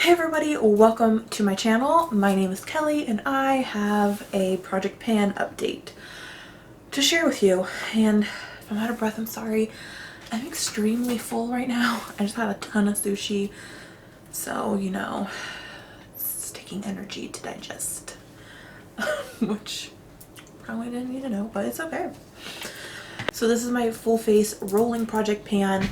Hey everybody, welcome to my channel. My name is Kelly and I have a Project Pan update to share with you. And if I'm out of breath, I'm sorry. I'm extremely full right now. I just had a ton of sushi, so you know, it's taking energy to digest, which probably didn't need to know, but it's okay. So this is my full face rolling Project Pan.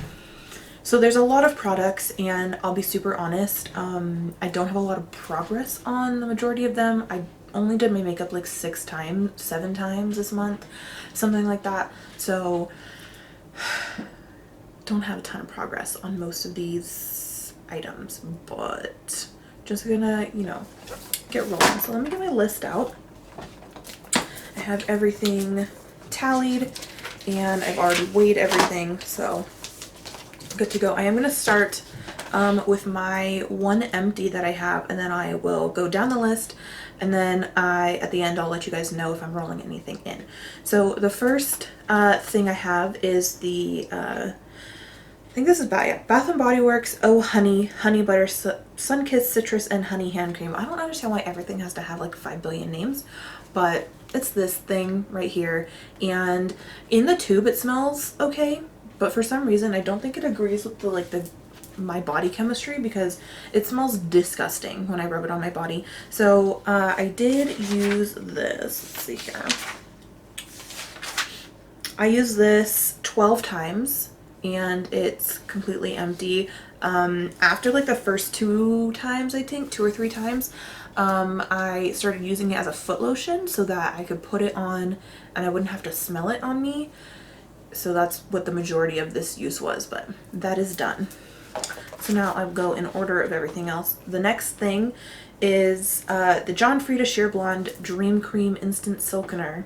So there's a lot of products and I'll be super honest, I don't have a lot of progress on the majority of them. I only did my makeup like 7 times this month, something like that. So don't have a ton of progress on most of these items, but just gonna, you know, get rolling. So let me get my list out. I have everything tallied and I've already weighed everything, so good to go. I am going to start with my one empty that I have, and then I will go down the list, and then at the end I'll let you guys know if I'm rolling anything in. So the first thing I have is the I think this is Bath and Body Works Oh Honey Honey Butter Sun-Kissed Citrus and Honey Hand Cream. I don't understand why everything has to have like 5 billion names, but it's this thing right here, and in the tube it smells okay, but for some reason I don't think it agrees with my body chemistry, because it smells disgusting when I rub it on my body. So I did use this. Let's see here. I used this 12 times and it's completely empty. After like the first 2 times, I think 2 or 3 times, I started using it as a foot lotion so that I could put it on and I wouldn't have to smell it on me. So that's what the majority of this use was, but that is done. So now I'll go in order of everything else. The next thing is the John Frieda Sheer Blonde Dream Cream Instant Silkener.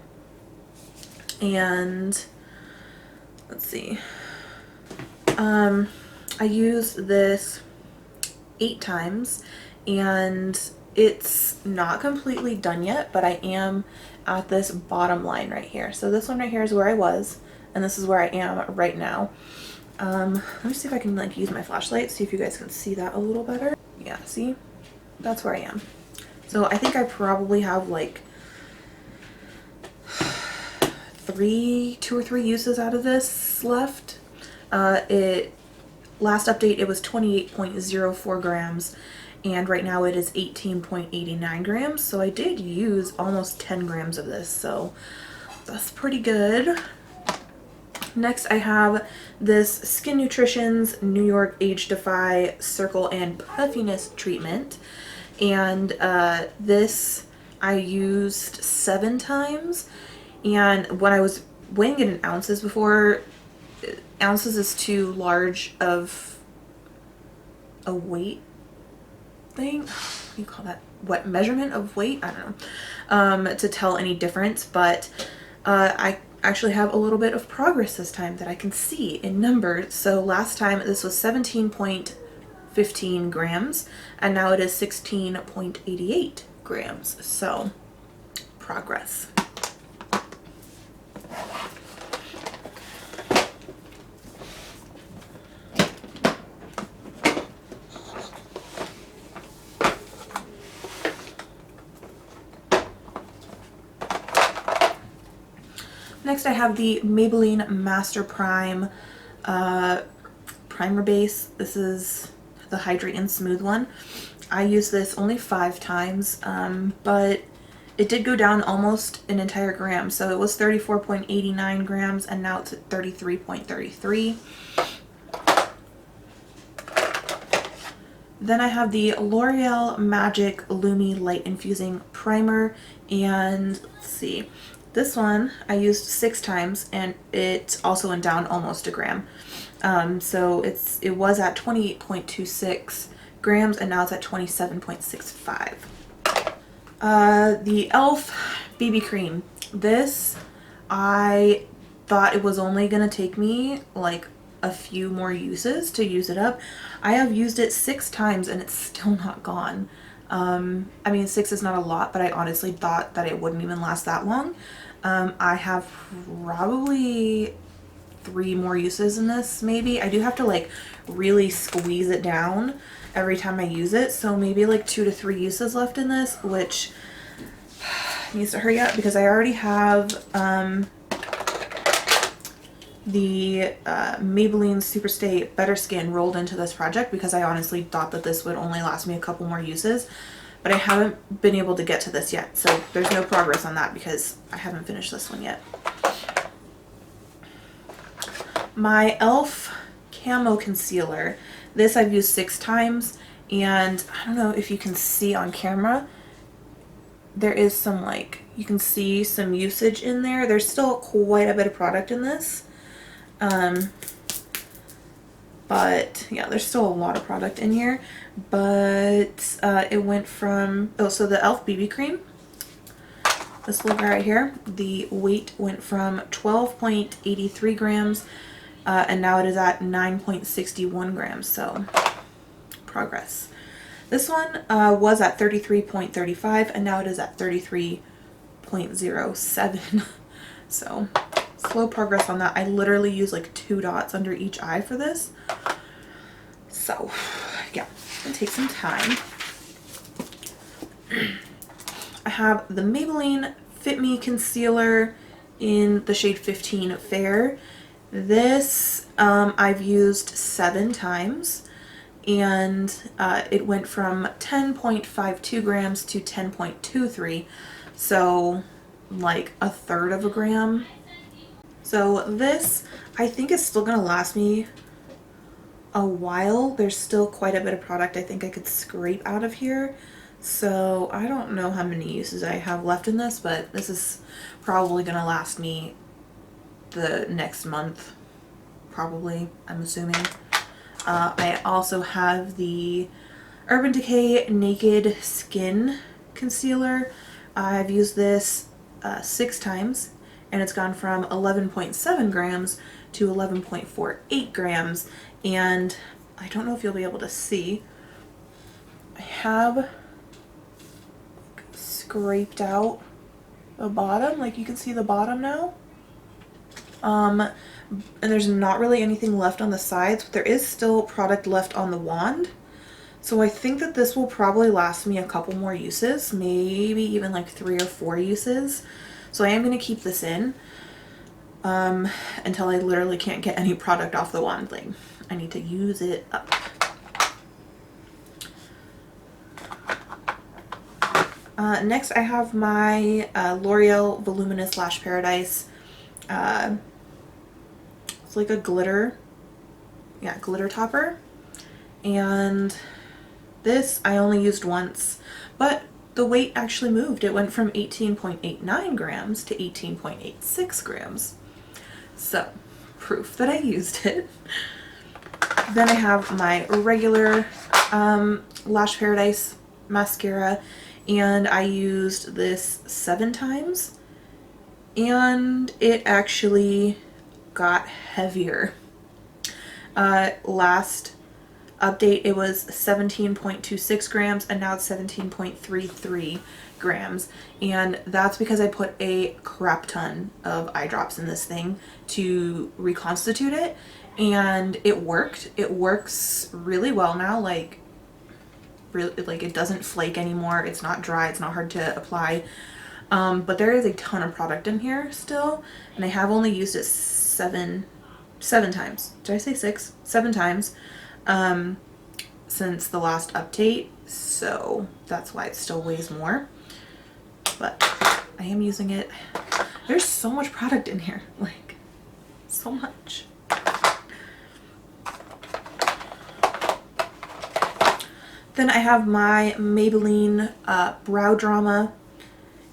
And let's see. I used this 8 times and it's not completely done yet, but I am at this bottom line right here. So this one right here is where I was, and this is where I am right now. Let me see if I can like use my flashlight, see if you guys can see that a little better. Yeah, see? That's where I am. So I think I probably have like 2 or 3 uses out of this left. Last update it was 28.04 grams, and right now it is 18.89 grams. So I did use almost 10 grams of this, so that's pretty good. Next I have this Skin Nutrition's New York Age Defy Circle and Puffiness Treatment, and this I used 7 times, and when I was weighing it in ounces before, ounces is too large of a weight thing. What do you call that? What measurement of weight? I don't know. To tell any difference, but I actually have a little bit of progress this time that I can see in numbers. So last time this was 17.15 grams and now it is 16.88 grams. So progress. Next I have the Maybelline Master Prime primer base. This is the Hydrate and Smooth one. I used this only 5 times, but it did go down almost an entire gram. So it was 34.89 grams and now it's at 33.33. Then I have the L'Oreal Magic Lumi Light Infusing Primer, and let's see. This one I used 6 times and it also went down almost a gram. So it was at 28.26 grams and now it's at 27.65. The e.l.f. BB cream. This, I thought it was only gonna take me like a few more uses to use it up. I have used it 6 times and it's still not gone. I mean, 6 is not a lot, but I honestly thought that it wouldn't even last that long. I have probably 3 more uses in this, maybe. I do have to like really squeeze it down every time I use it. So maybe like 2 to 3 uses left in this, which needs to hurry up because I already have the Maybelline Superstay Better Skin rolled into this project because I honestly thought that this would only last me a couple more uses, but I haven't been able to get to this yet, so there's no progress on that because I haven't finished this one yet. My e.l.f. Camo Concealer, this I've used 6 times, and I don't know if you can see on camera, there is some, like, you can see some usage in there. There's still quite a bit of product in this. But yeah, there's still a lot of product in here, but it went from, oh, so the e.l.f. BB cream, this little guy right here, the weight went from 12.83 grams and now it is at 9.61 grams, so progress. This one was at 33.35 and now it is at 33.07. So slow progress on that. I literally use like 2 dots under each eye for this. So yeah, it takes some time. I have the Maybelline Fit Me Concealer in the shade 15 Fair. This I've used 7 times. And it went from 10.52 grams to 10.23, so like a third of a gram. So this I think is still gonna last me a while. There's still quite a bit of product I think I could scrape out of here, so I don't know how many uses I have left in this, but this is probably gonna last me the next month, probably, I'm assuming. I also have the Urban Decay Naked Skin Concealer. I've used this 6 times and it's gone from 11.7 grams to 11.48 grams, and I don't know if you'll be able to see, I have scraped out the bottom, like you can see the bottom now. And there's not really anything left on the sides, but there is still product left on the wand. So I think that this will probably last me a couple more uses, maybe even like 3 or 4 uses. So I am going to keep this in until I literally can't get any product off the wand. Like, I need to use it up. Next I have my L'Oreal Voluminous Lash Paradise. It's like a glitter topper, and this I only used once, but the weight actually moved. It went from 18.89 grams to 18.86 grams. So, proof that I used it. Then I have my regular Lash Paradise mascara, and I used this 7 times, and it actually got heavier. Last update it was 17.26 grams and now it's 17.33 grams, and that's because I put a crap ton of eye drops in this thing to reconstitute it, and it worked. It works really well now, like really, like it doesn't flake anymore, it's not dry, it's not hard to apply. But there is a ton of product in here still, and I have only used it 7 times. Did I say 6? 7 times since the last update, so that's why it still weighs more. But I am using it. There's so much product in here, like so much. Then I have my Maybelline Brow Drama,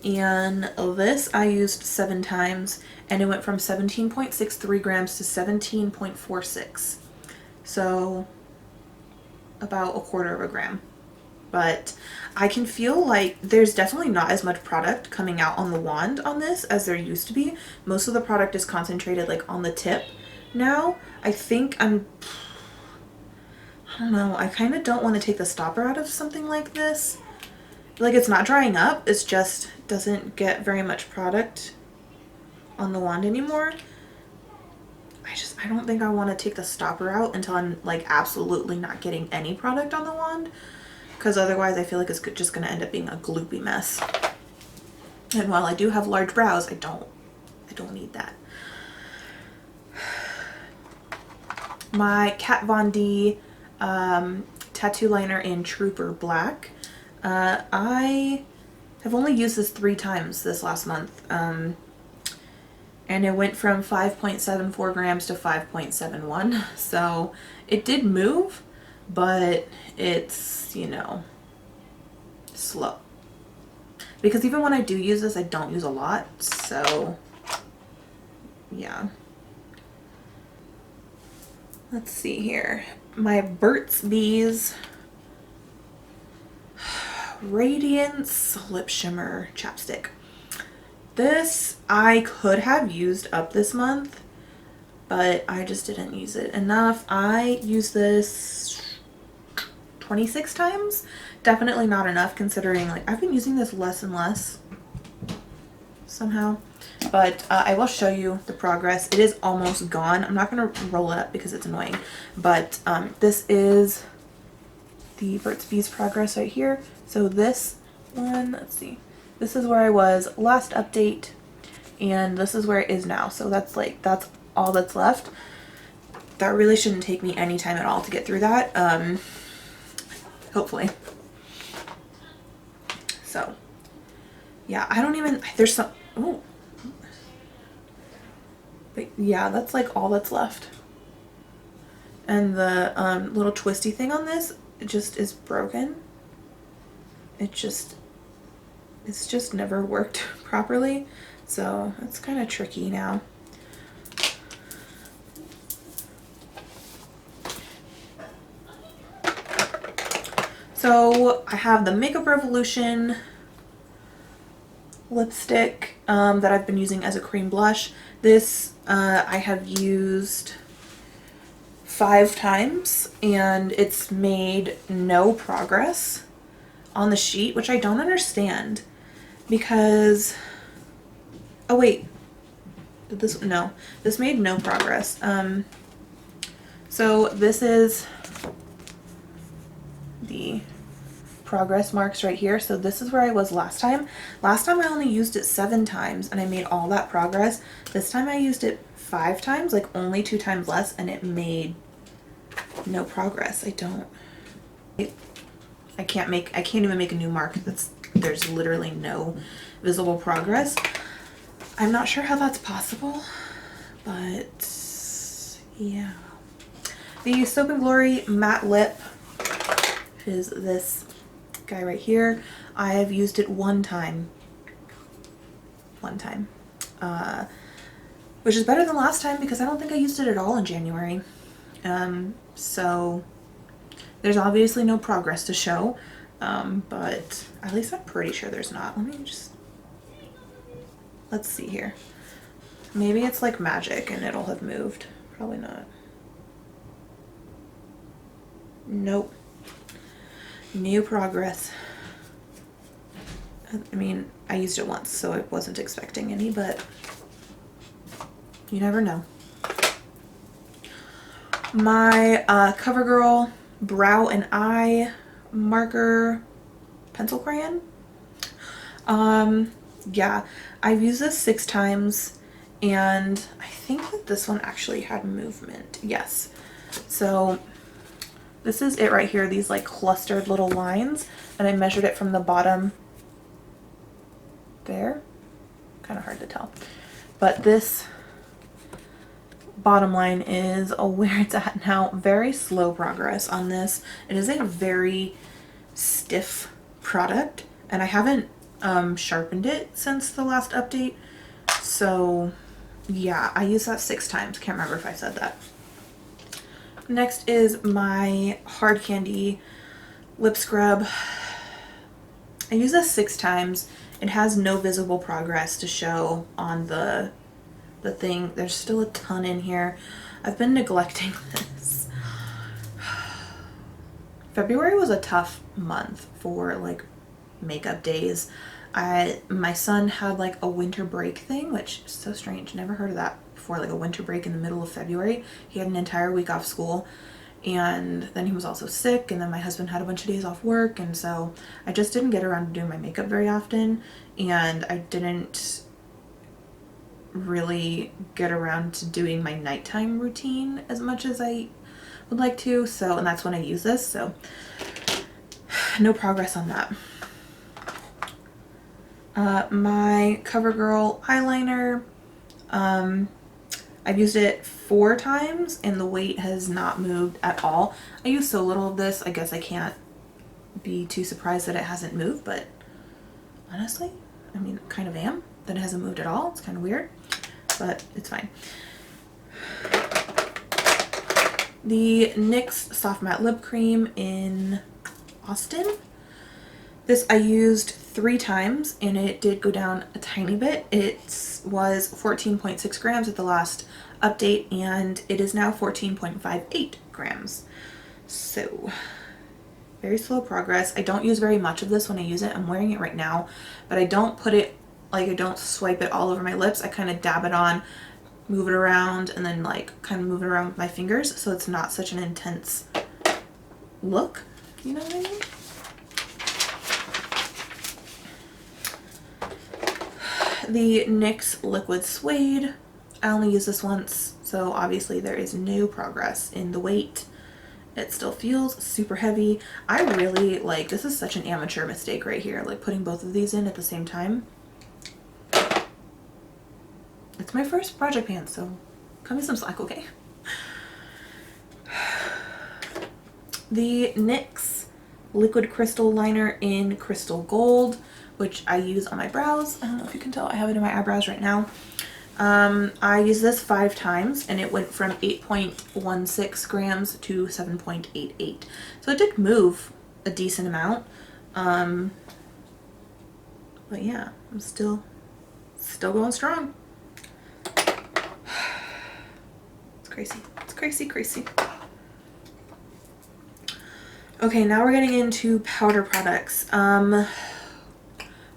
and this I used 7 times, and it went from 17.63 grams to 17.46, so about a quarter of a gram. But I can feel like there's definitely not as much product coming out on the wand on this as there used to be. Most of the product is concentrated like on the tip now. I think I don't know, I kind of don't want to take the stopper out of something like this. Like, it's not drying up, it's just doesn't get very much product on the wand anymore. I don't think I want to take the stopper out until I'm like absolutely not getting any product on the wand, because otherwise I feel like it's just going to end up being a gloopy mess. And while I do have large brows, I don't need that. My Kat Von D tattoo liner in Trooper Black. I have only used this 3 times this last month. And it went from 5.74 grams to 5.71. So it did move, but it's, you know, slow. Because even when I do use this, I don't use a lot. So, yeah. Let's see here. My Burt's Bees Radiance Lip Shimmer Chapstick. This I could have used up this month, but I just didn't use it enough. I used this 26 times. Definitely not enough considering like I've been using this less and less somehow. But I will show you the progress. It is almost gone. I'm not going to roll it up because it's annoying. But this is the Burt's Bees progress right here. So this one, let's see. This is where I was last update, and this is where it is now. So that's all that's left. That really shouldn't take me any time at all to get through that. Hopefully. So, yeah, I don't even, there's some, oh. But yeah, that's like all that's left. And the little twisty thing on this, it just is broken. It's just never worked properly, so it's kind of tricky now. So I have the Makeup Revolution lipstick that I've been using as a cream blush. This I have used 5 times and it's made no progress on the sheet, which I don't understand. Because, oh wait, did this, no, this made no progress. So this is the progress marks right here. So this is where I was last time. Last time I only used it 7 times and I made all that progress. This time I used it 5 times, like only 2 times less, and it made no progress. I can't even make a new mark. There's literally no visible progress. I'm not sure how that's possible, but yeah. The Soap and Glory matte lip is this guy right here. I have used it one time, which is better than last time because I don't think I used it at all in January. So there's obviously no progress to show. But at least I'm pretty sure there's not. Let's see here. Maybe it's like magic and it'll have moved. Probably not. Nope. New progress. I mean, I used it once, so I wasn't expecting any, but you never know. My CoverGirl Brow and Eye marker pencil crayon. Yeah, I've used this 6 times and I think that this one actually had movement. Yes. So this is it right here, these like clustered little lines, and I measured it from the bottom there. Kind of hard to tell. But this bottom line is where it's at now. Very slow progress on this. It is a very stiff product and I haven't sharpened it since the last update. So yeah, I used that 6 times. Can't remember if I said that. Next is my Hard Candy lip scrub. I used this 6 times. It has no visible progress to show on the thing. There's still a ton in here. I've been neglecting this. February was a tough month for like makeup days. My son had like a winter break thing, which is so strange. Never heard of that for like a winter break in the middle of February. He had an entire week off school, and then he was also sick, and then my husband had a bunch of days off work, and so I just didn't get around to doing my makeup very often, and I didn't really get around to doing my nighttime routine as much as I would like to. So, and that's when I use this, so no progress on that. My CoverGirl eyeliner, I've used it 4 times and the weight has not moved at all. I use so little of this, I guess I can't be too surprised that it hasn't moved, but honestly, I mean, kind of am that it hasn't moved at all. It's kind of weird, but it's fine. The NYX Soft Matte Lip Cream in Austin. This I used 3 times and it did go down a tiny bit. It was 14.6 grams at the last update and it is now 14.58 grams. So very slow progress. I don't use very much of this when I use it. I'm wearing it right now, but I don't put it, like I don't swipe it all over my lips. I kind of dab it on, move it around, and then like kind of move it around with my fingers so it's not such an intense look. You know what I mean? The NYX Liquid Suede. I only use this once, so obviously there is no progress in the weight. It still feels super heavy. I really like, this is such an amateur mistake right here, like putting both of these in at the same time. It's my first project pan, so cut me some slack, okay? The NYX Liquid Crystal Liner in Crystal Gold, which I use on my brows. I don't know if you can tell, I have it in my eyebrows right now. I used this 5 times and it went from 8.16 grams to 7.88. So it did move a decent amount. But yeah, I'm still going strong. It's crazy. It's crazy, crazy. Okay, now we're getting into powder products.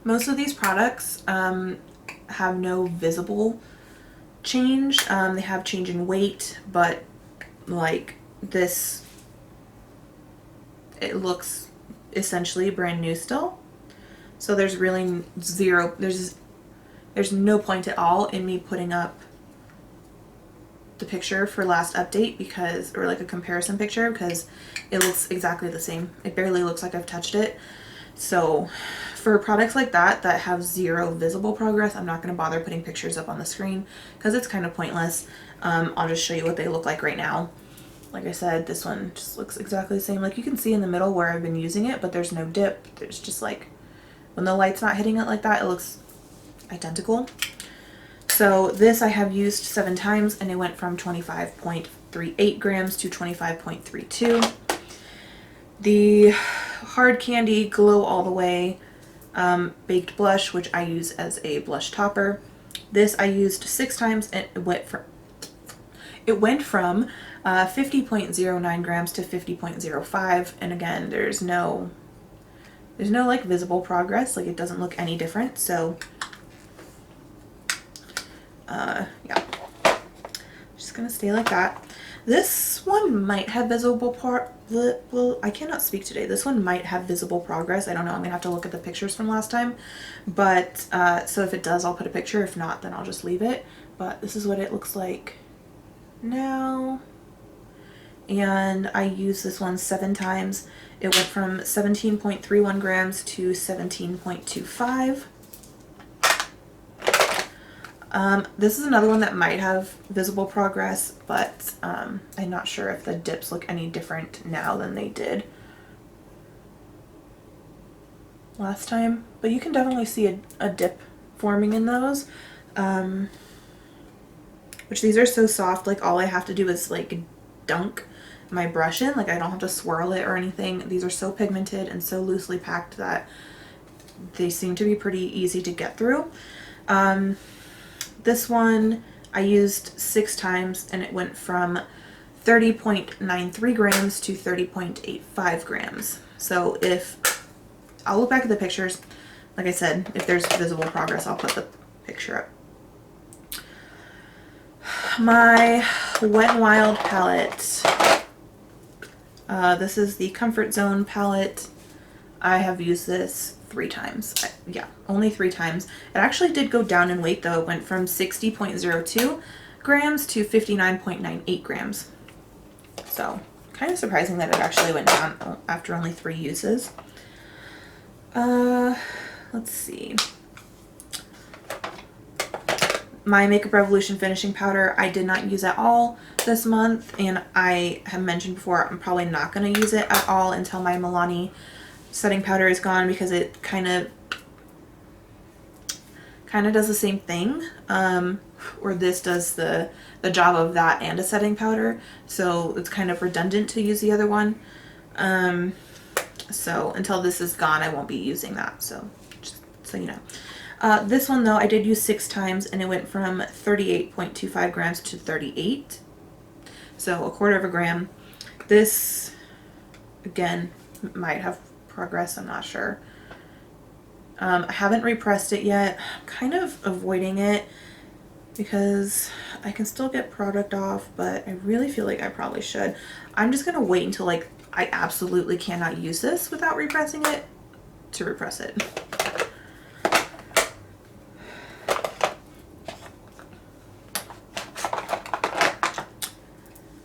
Most of these products have no visible change. They have change in weight, but like this, it looks essentially brand new still. So there's really zero, there's no point at all in me putting up the picture for last update because, or like a comparison picture, because it looks exactly the same. It barely looks like I've touched it. So for products like that have zero visible progress, I'm not going to bother putting pictures up on the screen because it's kind of pointless. I'll just show you what they look like right now. Like I said, this one just looks exactly the same. Like you can see in the middle where I've been using it, but there's no dip. There's just like, when the light's not hitting it like that, it looks identical. So this I have used 7 times and it went from 25.38 grams to 25.32. The Hard Candy Glow All the Way Baked Blush, which I use as a blush topper. This I used 6 times and it went from 50.09 grams to 50.05, and again there's no like visible progress, like it doesn't look any different. So yeah, just gonna stay like that. This one might have visible well, I cannot speak today. This one might have visible progress. I don't know. I'm gonna have to look at the pictures from last time. But so if it does, I'll put a picture. If not, then I'll just leave it. But this is what it looks like now. And I used this one 7 times. It went from 17.31 grams to 17.25. This is another one that might have visible progress, but I'm not sure if the dips look any different now than they did last time. But you can definitely see a dip forming in those, which these are so soft, like all I have to do is like dunk my brush in, like I don't have to swirl it or anything. These are so pigmented and so loosely packed that they seem to be pretty easy to get through. This one I used 6 times and it went from 30.93 grams to 30.85 grams. So if I'll look back at the pictures, like I said, if there's visible progress, I'll put the picture up. My Wet n Wild palette. This is the Comfort Zone palette. I have used this 3 times. Yeah, only 3 times. It actually did go down in weight though. It went from 60.02 grams to 59.98 grams. So kind of surprising that it actually went down after only 3 uses. Let's see. My Makeup Revolution finishing powder I did not use at all this month, and I have mentioned before I'm probably not going to use it at all until my Milani setting powder is gone, because it kind of does the same thing, or this does the job of that and a setting powder, so it's kind of redundant to use the other one. So until this is gone, I won't be using that, so just so you know. This one though, I did use 6 times, and it went from 38.25 grams to 38. So a quarter of a gram. This, again, might have progress, I'm not sure. I haven't repressed it yet. I'm kind of avoiding it because I can still get product off, but I really feel like I probably should. I'm just gonna wait until like I absolutely cannot use this without repressing it to repress it.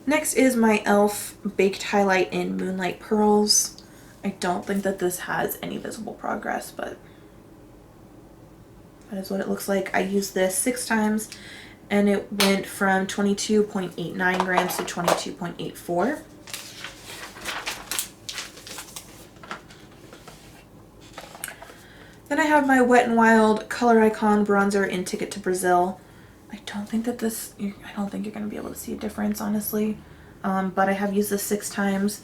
Next is my e.l.f. Baked Highlight in Moonlight Pearls. I don't think that this has any visible progress, but that is what it looks like. I used this 6 times, and it went from 22.89 grams to 22.84. Then I have my Wet n Wild Color Icon Bronzer in Ticket to Brazil. I don't think you're going to be able to see a difference, honestly. But I have used this 6 times,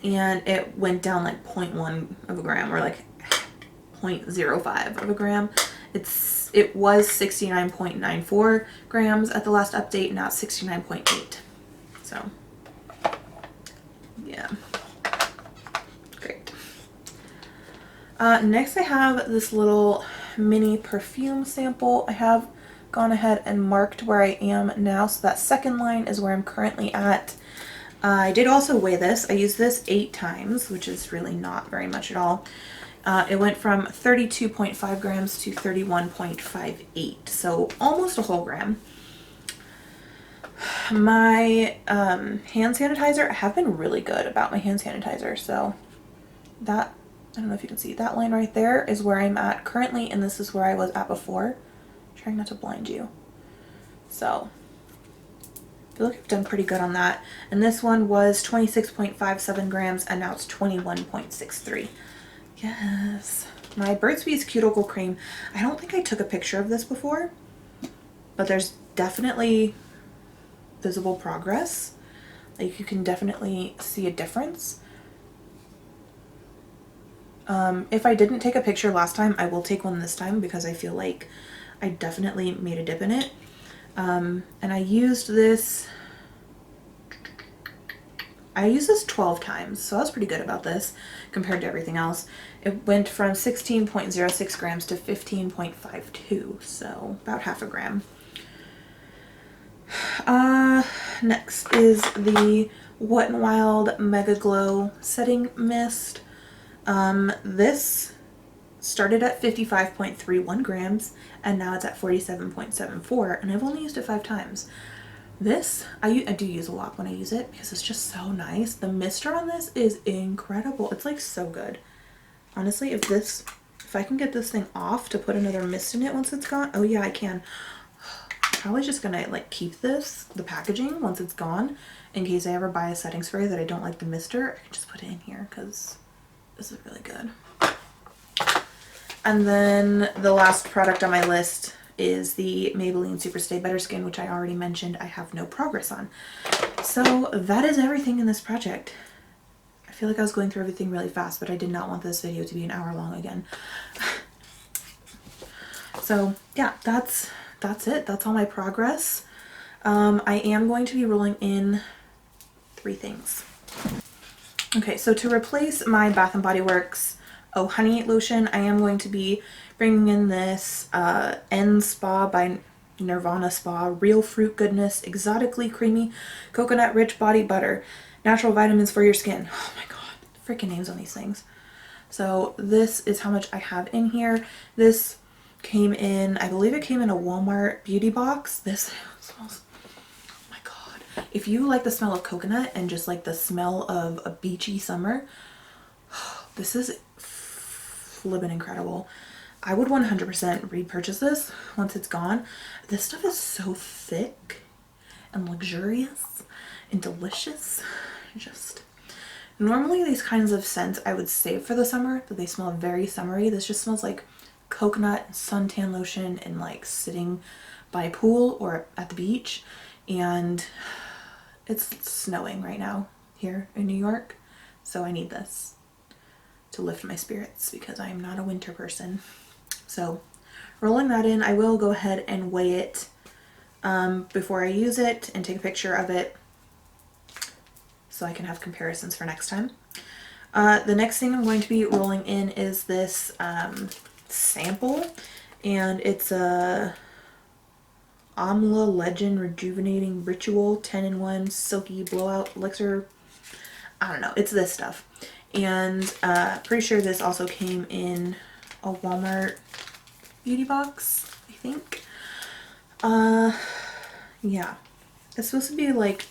and it went down like 0.1 of a gram, or like 0.05 of a gram. It was 69.94 grams at the last update, now it's 69.8. So, yeah. Great. Next I have this little mini perfume sample. I have gone ahead and marked where I am now, so that second line is where I'm currently at. I did also weigh this. I used this 8 times, which is really not very much at all. It went from 32.5 grams to 31.58, so almost a whole gram. My hand sanitizer, I have been really good about my hand sanitizer, so that, I don't know if you can see, that line right there is where I'm at currently, and this is where I was at before. Trying not to blind you. So I feel like I've done pretty good on that. And this one was 26.57 grams, and now it's 21.63. Yes. My Burt's Bees Cuticle Cream. I don't think I took a picture of this before, but there's definitely visible progress. Like, you can definitely see a difference. If I didn't take a picture last time, I will take one this time, because I feel like I definitely made a dip in it. And I used this 12 times, so I was pretty good about this compared to everything else. It went from 16.06 grams to 15.52, so about half a gram. Next is the Wet n Wild Mega Glow Setting Mist. This started at 55.31 grams, and now it's at 47.74, and I've only used it 5 times. This, I do use a lot when I use it, because it's just so nice. The mister on this is incredible. It's like so good. Honestly, if I can get this thing off to put another mist in it once it's gone, oh yeah, I can. I'm probably just gonna like keep the packaging once it's gone, in case I ever buy a setting spray that I don't like the mister. I can just put it in here, because this is really good. And then the last product on my list is the Maybelline Super Stay Better Skin, which I already mentioned I have no progress on. So that is everything in this project. I feel like I was going through everything really fast, but I did not want this video to be an hour long again. So yeah, that's it. That's all my progress. I am going to be rolling in 3 things. Okay, so to replace my Bath & Body Works Oh Honey lotion, I am going to be bringing in this N Spa by Nirvana Spa, real fruit goodness, exotically creamy, coconut rich body butter, natural vitamins for your skin. Oh my god, freaking names on these things. So this is how much I have in here. This came in, I believe it came in a Walmart beauty box. This smells, oh my god. If you like the smell of coconut and just like the smell of a beachy summer, this is flippin' incredible. I would 100% repurchase this once it's gone. This stuff is so thick and luxurious and delicious. Just normally these kinds of scents I would save for the summer, but they smell very summery. This just smells like coconut, suntan lotion, and like sitting by a pool or at the beach. And it's snowing right now here in New York, so I need this to lift my spirits because I am not a winter person. So rolling that in, I will go ahead and weigh it before I use it and take a picture of it so I can have comparisons for next time. The next thing I'm going to be rolling in is this sample, and it's a Amla Legend Rejuvenating Ritual 10-in-1 Silky Blowout Elixir. I don't know, it's this stuff. And pretty sure this also came in a Walmart beauty box, I think. Yeah, it's supposed to be like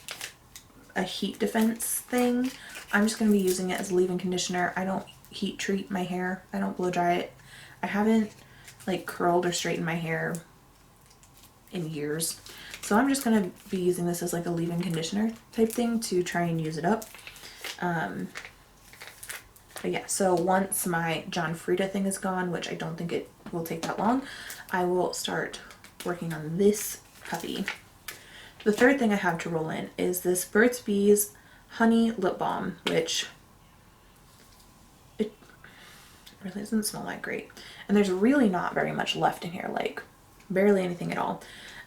a heat defense thing. I'm just going to be using it as a leave-in conditioner. I don't heat treat my hair. I don't blow dry it. I haven't like curled or straightened my hair in years. So I'm just going to be using this as like a leave-in conditioner type thing to try and use it up. But yeah, so once my John Frieda thing is gone, which I don't think it will take that long, I will start working on this puppy. The third thing I have to roll in is this Burt's Bees Honey Lip Balm, which it really doesn't smell that great. And there's really not very much left in here, like barely anything at all.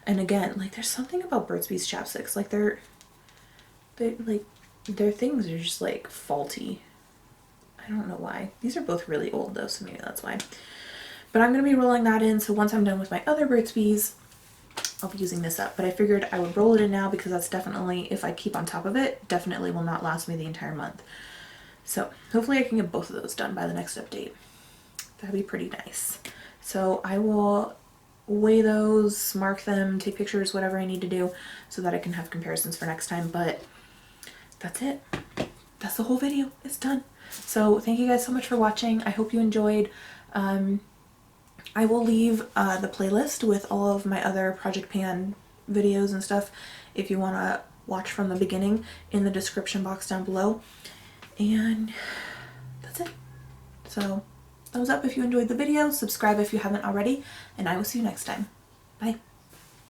And again, like there's something about Burt's Bees chapsticks, like they're like their things are just like faulty. I don't know why. These are both really old though, so maybe that's why. But I'm going to be rolling that in, so once I'm done with my other Burt's Bees, I'll be using this up. But I figured I would roll it in now because that's definitely, if I keep on top of it, definitely will not last me the entire month. So hopefully I can get both of those done by the next update. That'd be pretty nice. So I will weigh those, mark them, take pictures, whatever I need to do so that I can have comparisons for next time. But that's it. That's the whole video. It's done. So thank you guys so much for watching. I hope you enjoyed. I will leave the playlist with all of my other Project Pan videos and stuff if you want to watch from the beginning in the description box down below. And that's it. So thumbs up if you enjoyed the video, subscribe if you haven't already, and I will see you next time. Bye.